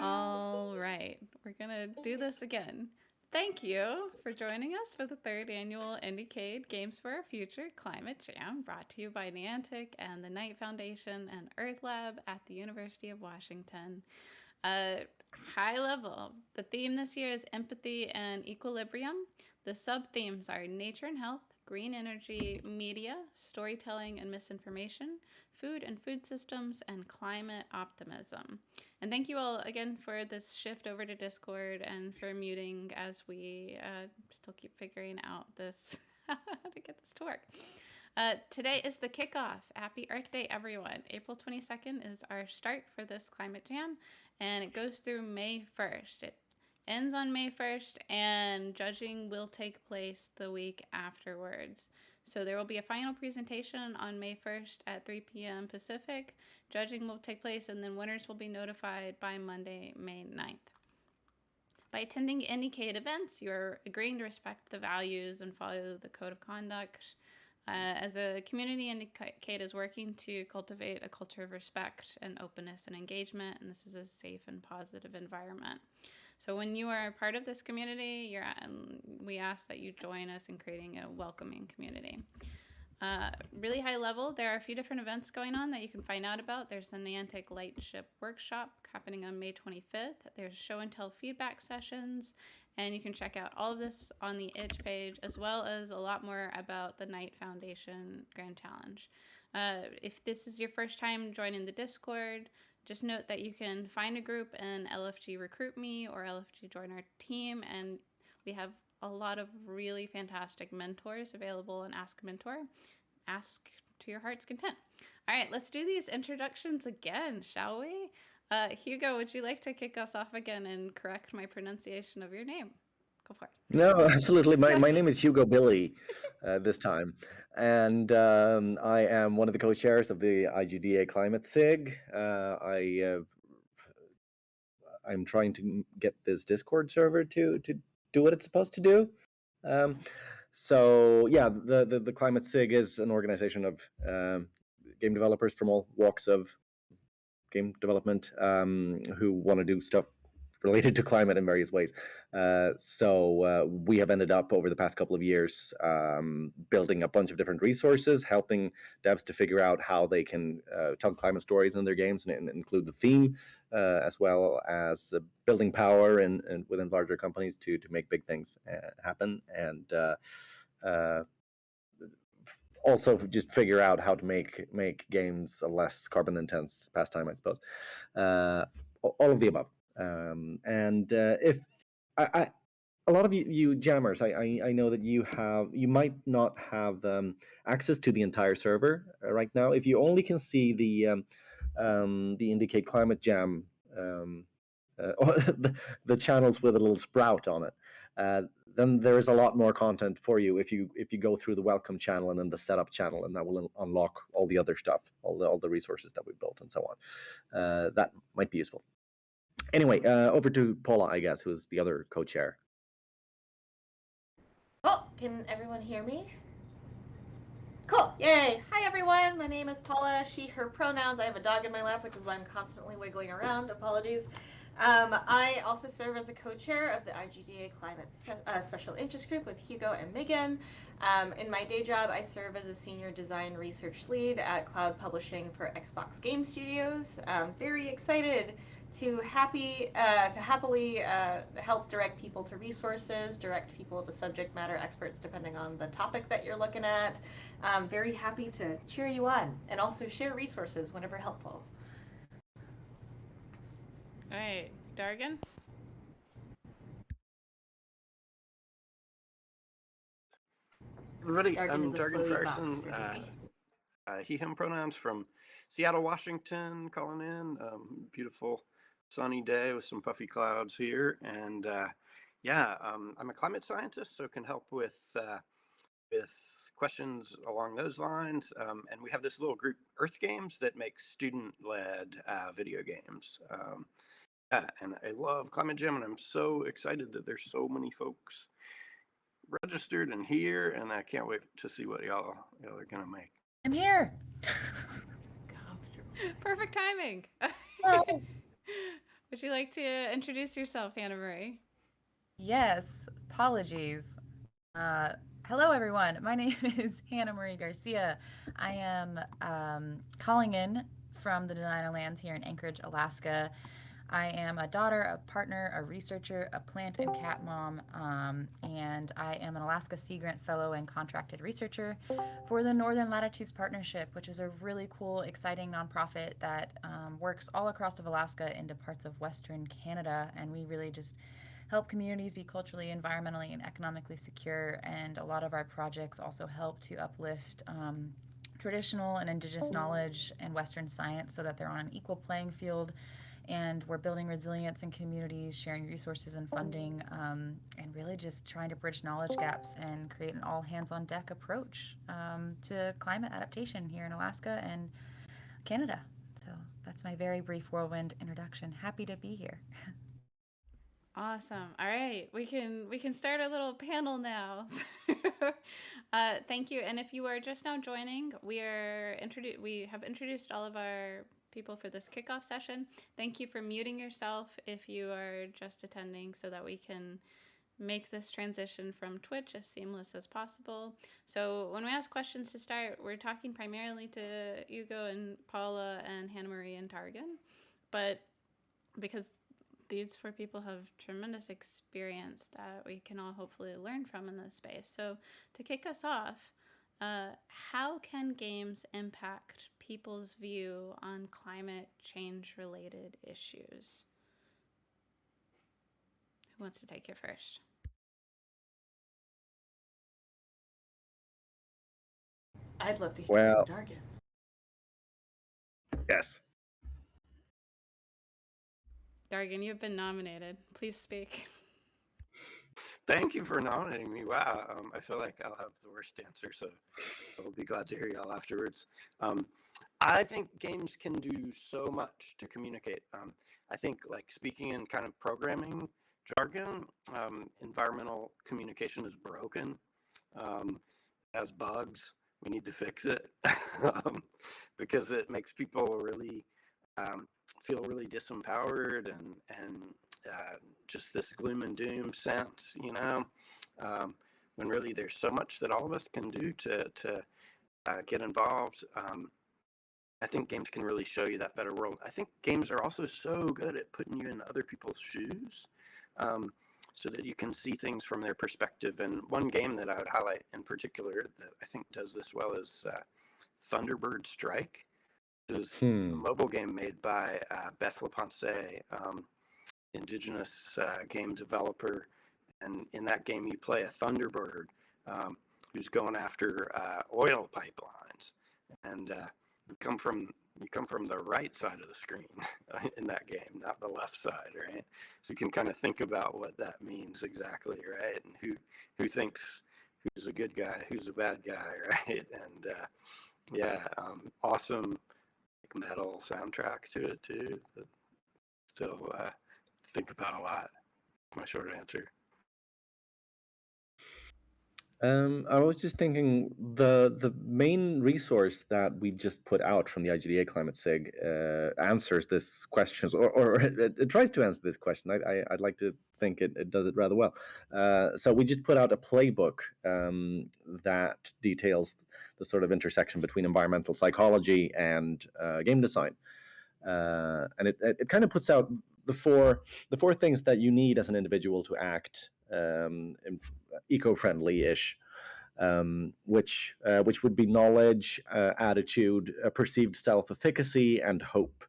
All right, we're gonna do this again. Thank you for joining us for the third annual IndieCade Games for Our Future Climate Jam, brought to you by Niantic and the Knight Foundation and Earth Lab at the University of Washington. High level, the theme this year is empathy and equilibrium. The sub-themes are nature and health, green energy, media, storytelling and misinformation, food and food systems, and climate optimism. And thank you all again for this shift over to Discord and for muting as we still keep figuring out this how to get this to work. Today is the kickoff. Happy Earth Day, everyone. April 22nd is our start for this climate jam, and it goes through May 1st. It ends on May 1st, and judging will take place the week afterwards. So there will be a final presentation on May 1st at 3 p.m. Pacific. Judging will take place, and then winners will be notified by Monday, May 9th. By attending IndieCade events, you're agreeing to respect the values and follow the code of conduct. As a community, IndieCade is working to cultivate a culture of respect and openness and engagement, and this is a safe and positive environment. So when you are part of this community, we ask that you join us in creating a welcoming community. Really high level, there are a few different events going on that you can find out about. There's the Niantic Lightship Workshop happening on May 25th. There's show and tell feedback sessions, and you can check out all of this on the itch page, as well as a lot more about the Knight Foundation Grand Challenge. If this is your first time joining the Discord, just note that you can find a group in LFG Recruit Me or LFG Join Our Team, and we have a lot of really fantastic mentors available in Ask a Mentor. Ask to your heart's content. All right, let's do these introductions again, shall we? Hugo, would you like to kick us off again and correct my pronunciation of your name? Go for it. No, absolutely. My name is Hugo Billy this time. And I am one of the co-chairs of the IGDA Climate SIG. I'm trying to get this Discord server to do what it's supposed to do. So yeah, the Climate SIG is an organization of game developers from all walks of game development who want to do stuff related to climate in various ways. So we have ended up over the past couple of years building a bunch of different resources, helping devs to figure out how they can tell climate stories in their games and include the theme, as well as building power and within larger companies to make big things happen, and also just figure out how to make games a less carbon intense pastime, I suppose. All of the above. And if I a lot of you jammers, I know that you might not have access to the entire server right now. If you only can see the IndieCade Climate Jam, the channels with a little sprout on it, then there is a lot more content for you if you go through the welcome channel and then the setup channel, and that will unlock all the other stuff, all the resources that we built and so on. That might be useful. Anyway, over to Paula, I guess, who's the other co-chair. Oh, can everyone hear me? Cool, yay! Hi everyone, my name is Paula, she, her pronouns. I have a dog in my lap, which is why I'm constantly wiggling around, apologies. I also serve as a co-chair of the IGDA Climate Special Interest Group with Hugo and Megan. In my day job, I serve as a senior design research lead at cloud publishing for Xbox Game Studios. Very excited to happily help direct people to resources, direct people to subject matter experts depending on the topic that you're looking at. Very happy to cheer you on and also share resources whenever helpful. All right, Dargan? Everybody, Dargan I'm is a Dargan floaty Frierson. box, He, him pronouns from Seattle, Washington, calling in. Beautiful sunny day with some puffy clouds here. And I'm a climate scientist, so can help with questions along those lines. And we have this little group, Earth Games, that makes student-led video games. And I love Climate Jam, and I'm so excited that there's so many folks registered and here, and I can't wait to see what y'all are gonna make. I'm here. Perfect timing. Would you like to introduce yourself, Hannah Marie? Yes, apologies. Uh, Hello, everyone. My name is Hannah Marie Garcia. I am calling in from the Denali Lands here in Anchorage, Alaska. I am a daughter, a partner, a researcher, a plant and cat mom, and I am an Alaska Sea Grant Fellow and contracted researcher for the Northern Latitudes Partnership, which is a really cool, exciting nonprofit that works all across of Alaska into parts of Western Canada, and we really just help communities be culturally, environmentally, and economically secure. And a lot of our projects also help to uplift traditional and indigenous knowledge and Western science so that they're on an equal playing field. And we're building resilience in communities, sharing resources and funding, and really just trying to bridge knowledge gaps and create an all hands on deck approach to climate adaptation here in Alaska and Canada. So that's my very brief whirlwind introduction. Happy to be here. Awesome. All right, we can start our little panel now. Thank you. And if you are just now joining, we have introduced all of our people for this kickoff session. Thank you for muting yourself if you are just attending, so that we can make this transition from Twitch as seamless as possible. So when we ask questions to start, we're talking primarily to Hugo and Paula and Hannah Marie and Targan, but because these four people have tremendous experience that we can all hopefully learn from in this space. So to kick us off, how can games impact people's view on climate change related issues? Who wants to take it first? I'd love to hear Well, from Target. Yes. Dargan, you've been nominated. Please speak. Thank you for nominating me. Wow, I feel like I'll have the worst answer, so I'll be glad to hear y'all afterwards. I think games can do so much to communicate. I think, like, speaking in kind of programming jargon, environmental communication is broken, has bugs. We need to fix it because it makes people really feel really disempowered and just this gloom and doom sense, when really there's so much that all of us can do to get involved. I think games can really show you that better world. I think games are also so good at putting you in other people's shoes, so that you can see things from their perspective. And one game that I would highlight in particular that I think does this well is Thunderbird Strike. It is a mobile game made by Beth LaPonce, indigenous game developer. And in that game, you play a Thunderbird who's going after oil pipelines. And you come from the right side of the screen in that game, not the left side, right? So you can kind of think about what that means exactly, right? And who thinks who's a good guy, who's a bad guy, right? And awesome metal soundtrack to it too. That still think about a lot. My short answer. I was just thinking the main resource that we just put out from the IGDA Climate SIG answers this question, or it tries to answer this question. I'd like to think it does it rather well. So we just put out a playbook that details the sort of intersection between environmental psychology and game design, and it kind of puts out the four things that you need as an individual to act eco-friendly-ish, which would be knowledge, attitude, perceived self-efficacy, and hope.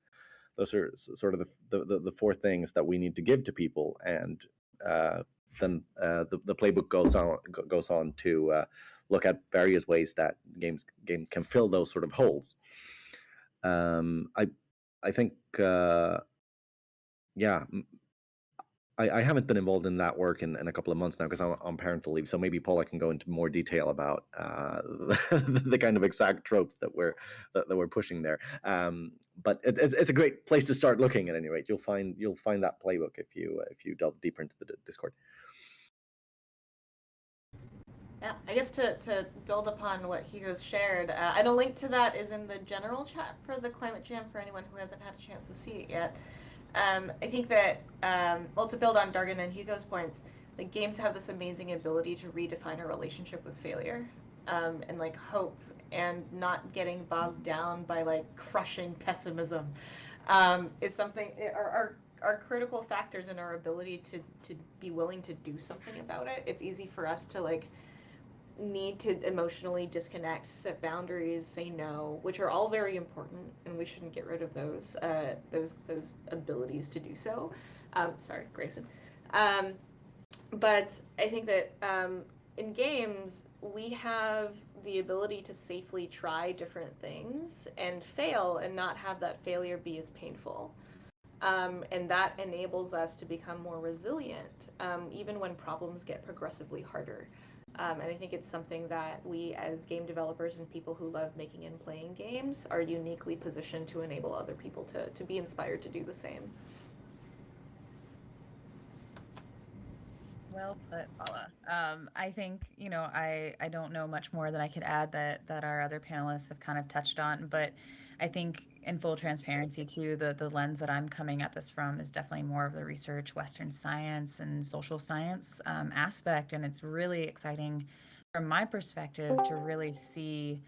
Those are sort of the four things that we need to give to people, and then the playbook goes on to look at various ways that games can fill those sort of holes. I think I haven't been involved in that work in a couple of months now because I'm on parental leave. So maybe Paula can go into more detail about the kind of exact tropes that we're pushing there. But it's a great place to start looking. At any rate, you'll find that playbook if you delve deeper into the Discord. Yeah, I guess to build upon what Hugo's shared, and a link to that is in the general chat for the Climate Jam for anyone who hasn't had a chance to see it yet. I think that, well, to build on Dargan and Hugo's points, like games have this amazing ability to redefine our relationship with failure, and like hope, and not getting bogged down by like crushing pessimism, is something are critical factors in our ability to be willing to do something about it. It's easy for us to like need to emotionally disconnect, set boundaries, say no, which are all very important, and we shouldn't get rid of those abilities to do so. Sorry, Grayson. Um, but I think that in games we have the ability to safely try different things and fail, and not have that failure be as painful. And that enables us to become more resilient, even when problems get progressively harder. And I think it's something that we, as game developers and people who love making and playing games, are uniquely positioned to enable other people to be inspired to do the same. Well put, Paula. I think, I don't know much more that I could add that our other panelists have kind of touched on, but I think in full transparency too, the lens that I'm coming at this from is definitely more of the research, Western science and social science aspect. And it's really exciting from my perspective to really see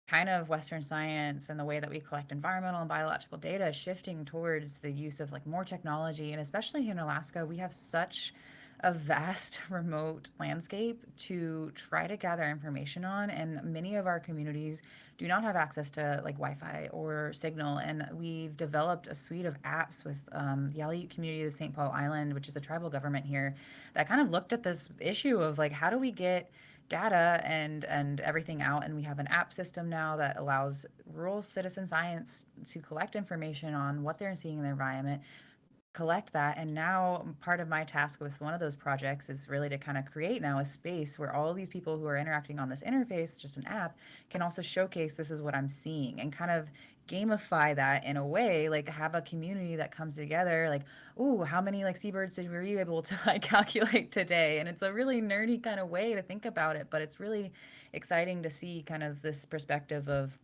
kind of Western science and the way that we collect environmental and biological data shifting towards the use of like more technology. And especially in Alaska, we have such a vast remote landscape to try to gather information on, and many of our communities do not have access to like Wi-Fi or signal. And we've developed a suite of apps with the Aleut community of St. Paul Island, which is a tribal government here, that kind of looked at this issue of like, how do we get data and everything out. And we have an app system now that allows rural citizen science to collect information on what they're seeing in their environment, collect that. And now part of my task with one of those projects is really to kind of create now a space where all of these people who are interacting on this interface, just an app, can also showcase this is what I'm seeing, and kind of gamify that in a way, like have a community that comes together, like, ooh, how many like seabirds were you able to like calculate today? And it's a really nerdy kind of way to think about it, but it's really exciting to see kind of this perspective of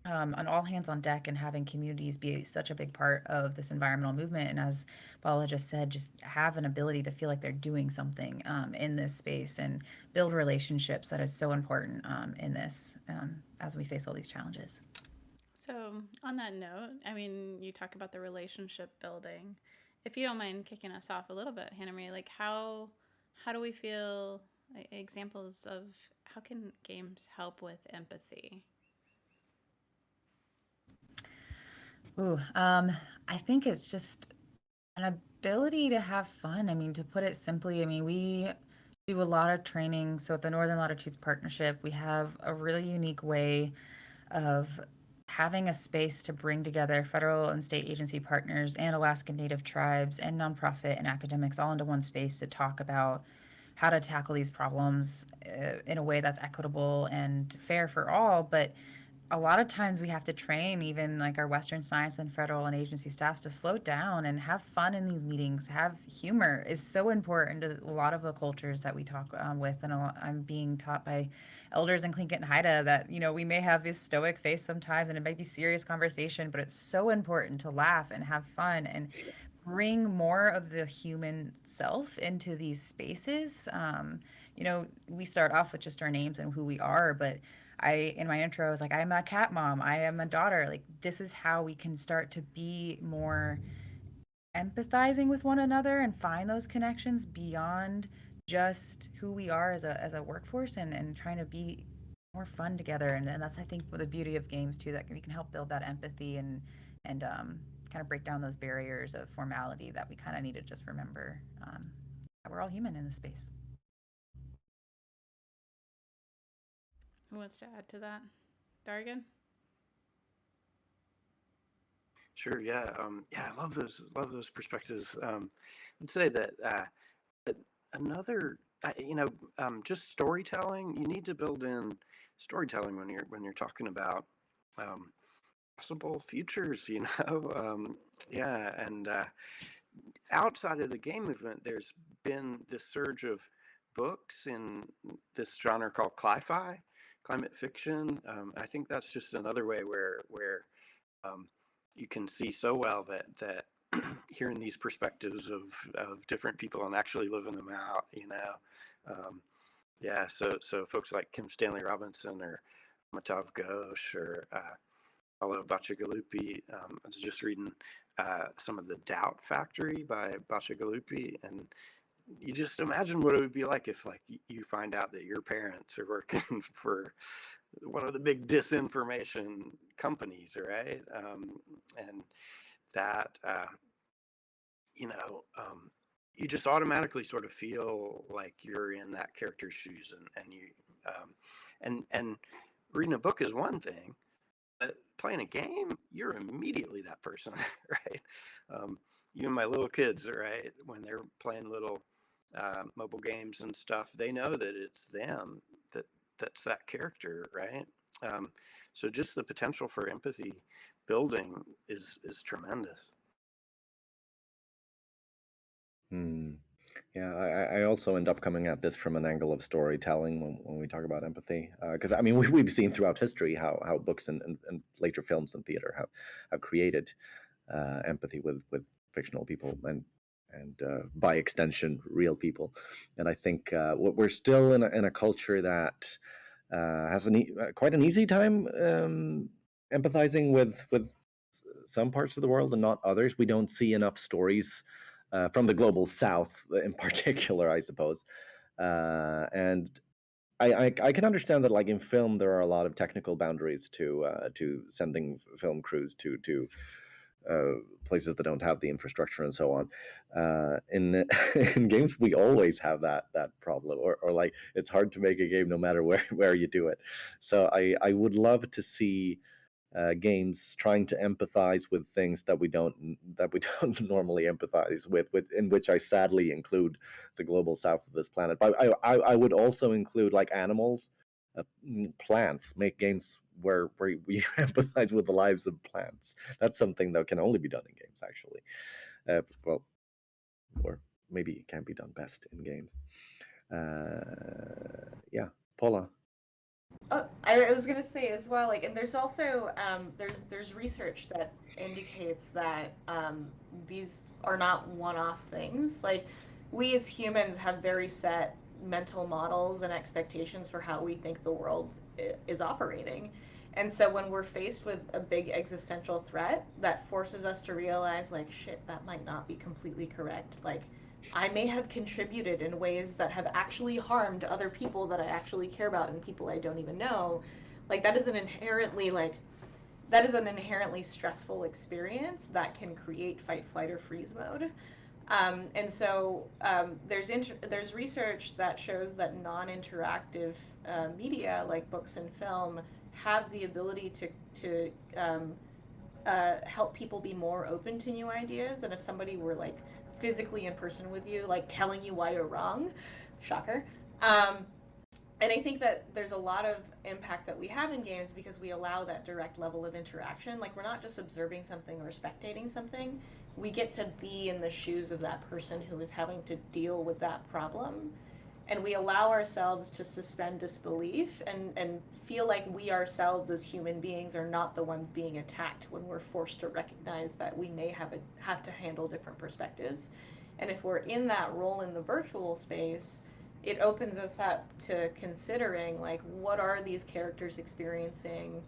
an all hands on deck, and having communities be such a big part of this environmental movement. And as Paula just said, just have an ability to feel like they're doing something in this space, and build relationships that is so important in this as we face all these challenges. So, on that note, I mean, you talk about the relationship building. If you don't mind kicking us off a little bit, Hannah Marie, like how do we feel, examples of how can games help with empathy? Ooh, I think it's just an ability to have fun. I mean, to put it simply, I mean, we do a lot of training. So at the Northern Latitudes Partnership, we have a really unique way of having a space to bring together federal and state agency partners and Alaskan Native tribes and nonprofit and academics all into one space to talk about how to tackle these problems in a way that's equitable and fair for all. But a lot of times we have to train even like our Western science and federal and agency staffs to slow down and have fun in these meetings. Have humor is so important to a lot of the cultures that we talk with. And I'm being taught by elders in Tlingit and Haida that, we may have this stoic face sometimes and it might be serious conversation, but it's so important to laugh and have fun and bring more of the human self into these spaces. We start off with just our names and who we are, but in my intro, I was like, I'm a cat mom, I am a daughter. Like, this is how we can start to be more empathizing with one another and find those connections beyond just who we are as a workforce, and trying to be more fun together. And that's, I think, the beauty of games too, that we can help build that empathy and kind of break down those barriers of formality that we kind of need to just remember that we're all human in this space. Who wants to add to that? Dargan? Sure. Yeah. I love those perspectives. I'd say that another, just storytelling. You need to build in storytelling when you're talking about possible futures. And outside of the game movement, there's been this surge of books in this genre called cli-fi, climate fiction. I think that's just another way where you can see so well that hearing these perspectives of different people and actually living them out, yeah, so folks like Kim Stanley Robinson or Amitav Ghosh or Paolo Bacigalupi. I was just reading some of The Doubt Factory by Bacigalupi, and you just imagine what it would be like if, like, you find out that your parents are working for one of the big disinformation companies, right? And that, you just automatically sort of feel like you're in that character's shoes, and reading a book is one thing, but playing a game, you're immediately that person, right? Even my little kids, right, when they're playing little mobile games and stuff, they know that it's them that's that character, right? So just the potential for empathy building is tremendous. Yeah, I also end up coming at this from an angle of storytelling when we talk about empathy, because I mean we've seen throughout history how books and later films and theater have created empathy with fictional people and by extension real people, and I think we're still in a culture that has quite an easy time empathizing with some parts of the world and not others. We don't see enough stories from the global south in particular, I suppose. And I can understand that, like in film, there are a lot of technical boundaries to sending film crews to places that don't have the infrastructure and so on. In in games, we always have that problem, or like it's hard to make a game no matter where you do it. So I would love to see games trying to empathize with things that we don't normally empathize with, in which I sadly include the global south of this planet. But I would also include like animals, plants. Make games where we empathize with the lives of plants. That's something that can only be done in games, actually. Well, or maybe it can be done best in games. Yeah, Paula. Oh, I was gonna say as well, like, and there's also there's research that indicates that these are not one-off things. Like, we as humans have very set mental models and expectations for how we think the world is operating. And so when we're faced with a big existential threat that forces us to realize, like, shit, that might not be completely correct. Like, I may have contributed in ways that have actually harmed other people that I actually care about and people I don't even know. Like, that is an inherently stressful experience that can create fight, flight, or freeze mode. And so there's research that shows that non-interactive media like books and film have the ability to help people be more open to new ideas than if somebody were like physically in person with you, like telling you why you're wrong. Shocker. And I think that there's a lot of impact that we have in games because we allow that direct level of interaction. Like, we're not just observing something or spectating something. We get to be in the shoes of that person who is having to deal with that problem. And we allow ourselves to suspend disbelief and feel like we ourselves as human beings are not the ones being attacked when we're forced to recognize that we may have to handle different perspectives. And if we're in that role in the virtual space, it opens us up to considering, like, what are these characters experiencing?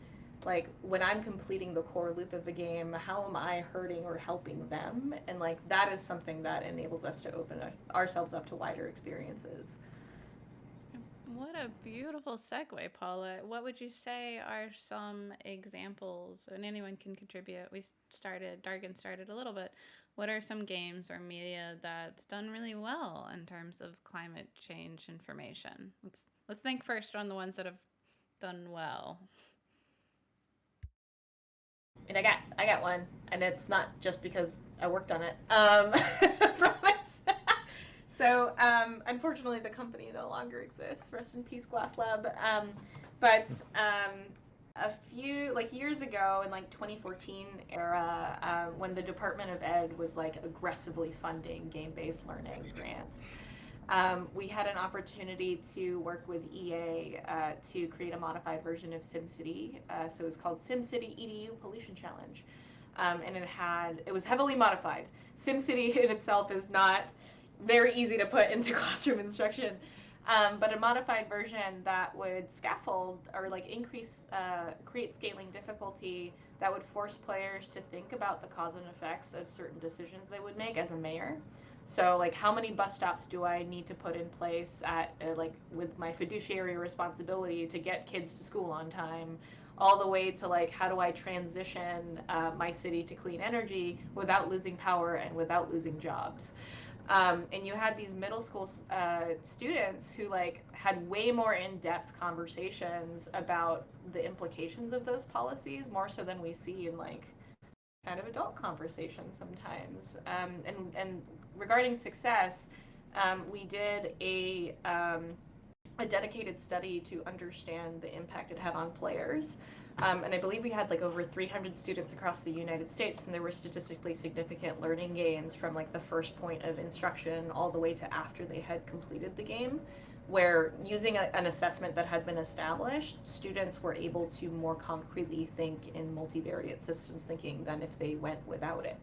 Like, when I'm completing the core loop of a game, how am I hurting or helping them? And, like, that is something that enables us to open ourselves up to wider experiences. What a beautiful segue, Paula. What would you say are some examples, and anyone can contribute? Dargan started a little bit. What are some games or media that's done really well in terms of climate change information? Let's think first on the ones that have done well. And I got one, and it's not just because I worked on it. So unfortunately, the company no longer exists. Rest in peace, Glass Lab. But a few years ago, in like 2014 era, when the Department of Ed was like aggressively funding game-based learning grants, we had an opportunity to work with EA to create a modified version of SimCity. So it was called SimCity EDU Pollution Challenge. and it was heavily modified. SimCity in itself is not very easy to put into classroom instruction, but a modified version that would scaffold or like create scaling difficulty that would force players to think about the cause and effects of certain decisions they would make as a mayor. So like, how many bus stops do I need to put in place at like with my fiduciary responsibility to get kids to school on time, all the way to like, how do I transition my city to clean energy without losing power and without losing jobs. And you had these middle school students who like had way more in-depth conversations about the implications of those policies, more so than we see in like kind of adult conversations sometimes. And regarding success, we did a dedicated study to understand the impact it had on players. And I believe we had like over 300 students across the United States, and there were statistically significant learning gains from like the first point of instruction all the way to after they had completed the game, where using an assessment that had been established, students were able to more concretely think in multivariate systems thinking than if they went without it.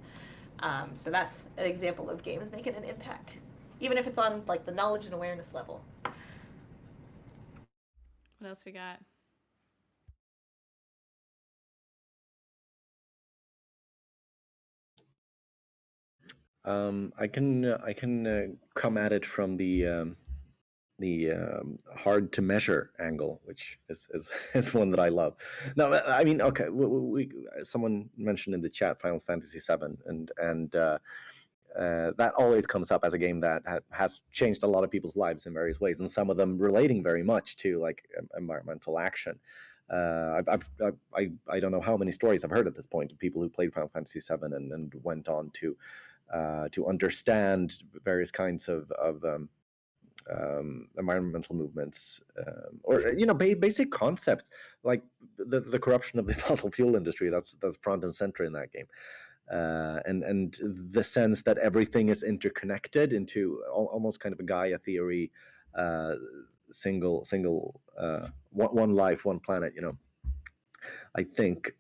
So that's an example of games making an impact, even if it's on like the knowledge and awareness level. What else we got? I can come at it from the hard to measure angle, which is one that I love. No, I mean, okay, someone mentioned in the chat Final Fantasy VII, and that always comes up as a game that has changed a lot of people's lives in various ways, and some of them relating very much to like environmental action. I don't know how many stories I've heard at this point of people who played Final Fantasy VII and went on to understand various kinds of environmental movements, or basic concepts like the corruption of the fossil fuel industry. That's front and center in that game, and the sense that everything is interconnected into almost kind of a Gaia theory, single one life, one planet. I think.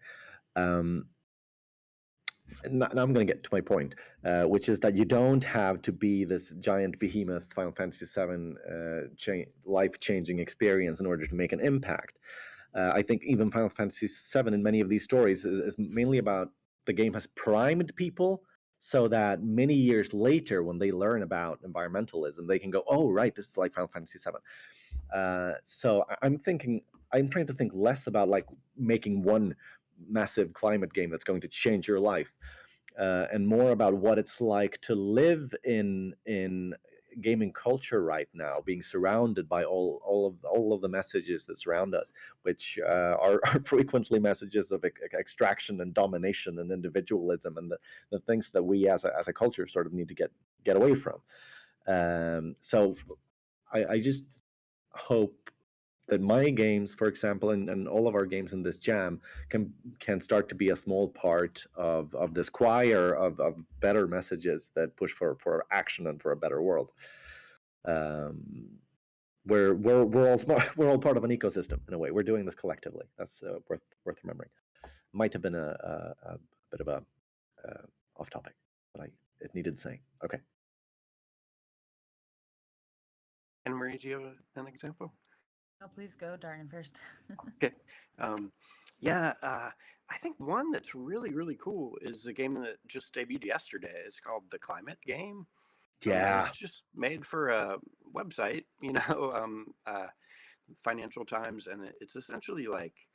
Now I'm going to get to my point, which is that you don't have to be this giant behemoth Final Fantasy VII life-changing experience in order to make an impact. I think even Final Fantasy VII in many of these stories is mainly about the game has primed people so that many years later, when they learn about environmentalism, they can go, oh, right, this is like Final Fantasy VII. So I'm trying to think less about like making one massive climate game that's going to change your life, and more about what it's like to live in gaming culture right now, being surrounded by all of the messages that surround us, which are frequently messages of extraction and domination and individualism, and the things that we as a culture sort of need to get away from. So I just hope that my games, for example, and all of our games in this jam can start to be a small part of this choir of better messages that push for action and for a better world. We're all smart. We're all part of an ecosystem in a way. We're doing this collectively. That's worth remembering. Might have been a bit of a off topic, but it needed saying. Okay. And Marie, do you have an example? Oh, please go, Darren, first. Okay. I think one that's really, really cool is a game that just debuted yesterday. It's called The Climate Game. Yeah. It's just made for a website, Financial Times, and it's essentially like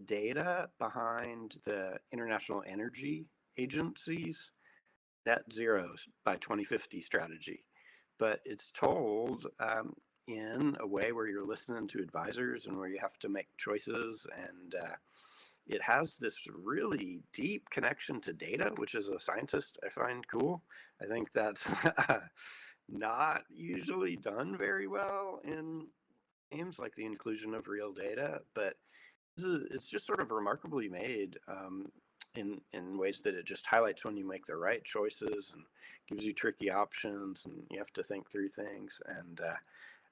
data behind the International Energy Agency's net zero by 2050 strategy. But it's told in a way where you're listening to advisors and where you have to make choices, and it has this really deep connection to data, which as a scientist I find cool. I think that's not usually done very well in games, like the inclusion of real data, but it's just sort of remarkably made in ways that it just highlights when you make the right choices and gives you tricky options, and you have to think through things. And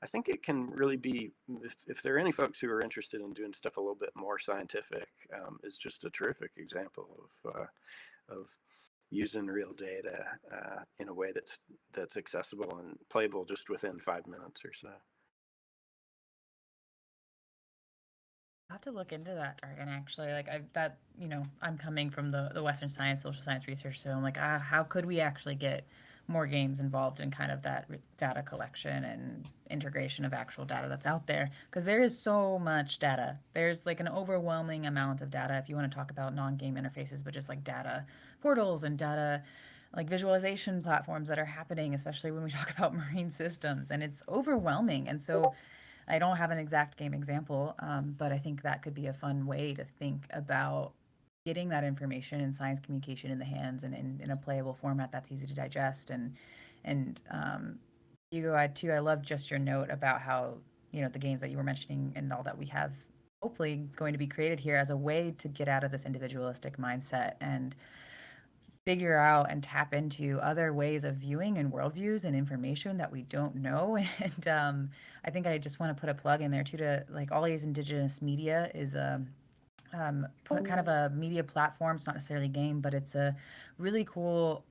I think it can really be, if there are any folks who are interested in doing stuff a little bit more scientific, it's just a terrific example of using real data in a way that's accessible and playable just within 5 minutes or so. I'll have to look into that, Dargan, actually. Like, I'm coming from the Western science, social science research, so I'm like, how could we actually get more games involved in kind of that data collection and integration of actual data that's out there? Because there is so much data. There's like an overwhelming amount of data if you want to talk about non-game interfaces, but just like data portals and data like visualization platforms that are happening, especially when we talk about marine systems, and it's overwhelming. And so I don't have an exact game example, but I think that could be a fun way to think about getting that information and science communication in the hands and in a playable format that's easy to digest. And Hugo, I love just your note about how, the games that you were mentioning and all that we have hopefully going to be created here as a way to get out of this individualistic mindset and figure out and tap into other ways of viewing and worldviews and information that we don't know. And I think I just want to put a plug in there too to like Ollie's Indigenous Media is kind of a media platform. It's not necessarily a game, but it's a really cool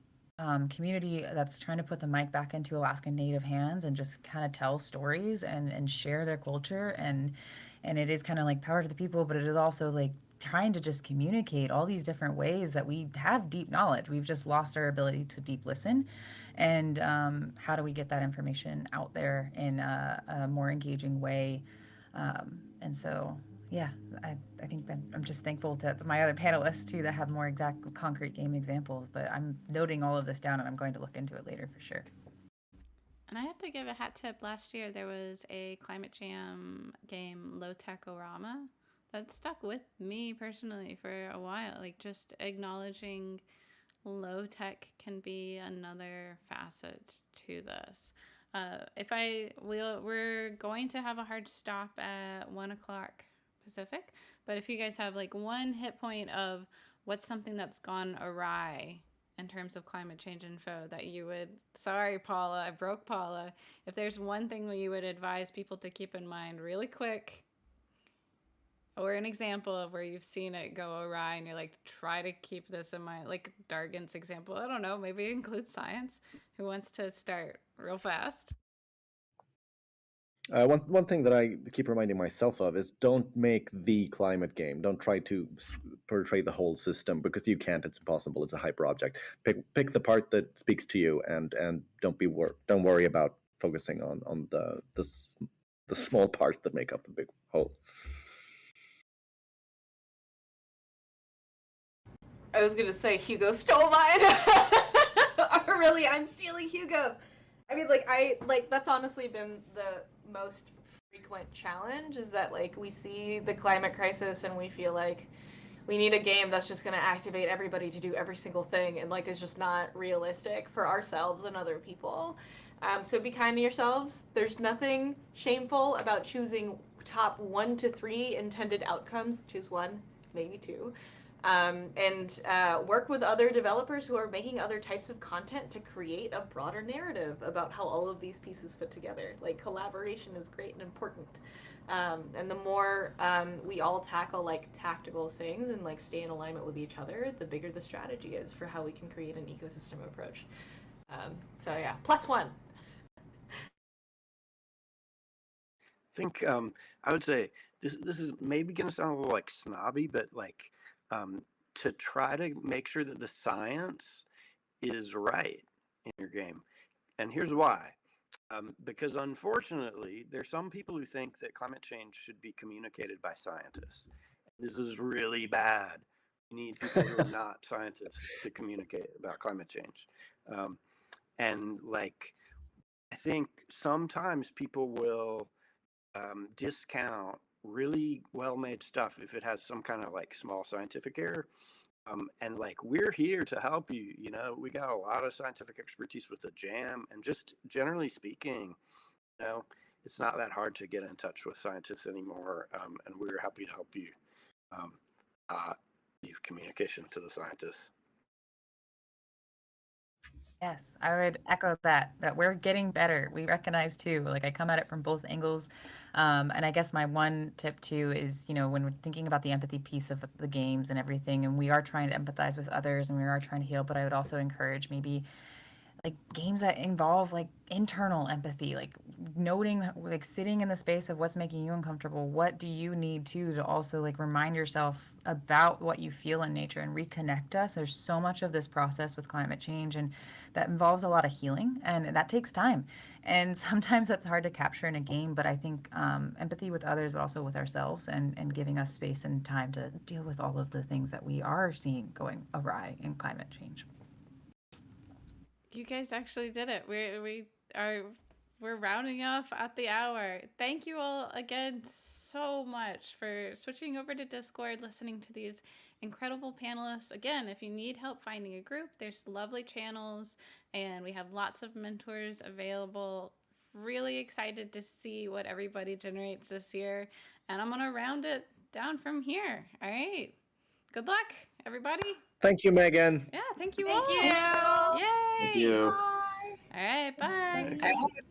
community that's trying to put the mic back into Alaskan Native hands and just kind of tell stories and share their culture. And it is kind of like power to the people, but it is also like trying to just communicate all these different ways that we have deep knowledge. We've just lost our ability to deep listen. And how do we get that information out there in a more engaging way? And so, yeah, I think that I'm just thankful to my other panelists too that have more exact concrete game examples. But I'm noting all of this down and I'm going to look into it later for sure. And I have to give a hat tip. Last year there was a Climate Jam game, Low Tech Orama, that stuck with me personally for a while. Like just acknowledging low tech can be another facet to this. We're going to have a hard stop at 1:00 Pacific, but if you guys have like one hit point of what's something that's gone awry in terms of climate change info that you would, sorry Paula, I broke Paula, if there's one thing that you would advise people to keep in mind really quick, or an example of where you've seen it go awry and you're like, try to keep this in mind, like Dargan's example, I don't know, maybe include science. Who wants to start real fast? One thing that I keep reminding myself of is don't make the climate game. Don't try to portray the whole system because you can't. It's impossible. It's a hyper object. Pick the part that speaks to you, and don't worry about focusing on the small parts that make up the big whole. I was gonna say Hugo stole mine. Or really, I'm stealing Hugo's. I mean, that's honestly been the most frequent challenge is that like we see the climate crisis and we feel like we need a game that's just gonna activate everybody to do every single thing, and like it's just not realistic for ourselves and other people. So be kind to yourselves. There's nothing shameful about choosing top 1 to 3 intended outcomes. Choose one, maybe 2. And work with other developers who are making other types of content to create a broader narrative about how all of these pieces fit together. Like collaboration is great and important. And the more we all tackle like tactical things and like stay in alignment with each other, the bigger the strategy is for how we can create an ecosystem approach. So yeah, +1. I think I would say this is maybe going to sound a little like snobby, but like to try to make sure that the science is right in your game. And here's why. Because unfortunately, there's some people who think that climate change should be communicated by scientists. This is really bad. We need people who are not scientists to communicate about climate change. And like, I think sometimes people will discount really well-made stuff if it has some kind of like small scientific error. And like we're here to help you. We got a lot of scientific expertise with the jam, and just generally speaking, it's not that hard to get in touch with scientists anymore. And we're happy to help you leave communication to the scientists. Yes, I would echo that we're getting better. We recognize too, like I come at it from both angles. And I guess my one tip too is, when we're thinking about the empathy piece of the games and everything, and we are trying to empathize with others and we are trying to heal, but I would also encourage maybe like games that involve like internal empathy, like noting, like sitting in the space of what's making you uncomfortable. What do you need to also like remind yourself about what you feel in nature and reconnect us? There's so much of this process with climate change, and that involves a lot of healing, and that takes time. And sometimes that's hard to capture in a game, but I think empathy with others, but also with ourselves, and giving us space and time to deal with all of the things that we are seeing going awry in climate change. You guys actually did it. We're rounding off at the hour. Thank you all again so much for switching over to Discord, listening to these incredible panelists. Again, if you need help finding a group, there's lovely channels and we have lots of mentors available. Really excited to see what everybody generates this year. And I'm going to round it down from here. All right. Good luck, everybody. Thank you, Megan. Yeah, thank you Thank all. you. Yay. Thank you. Bye. All right, bye. Thanks.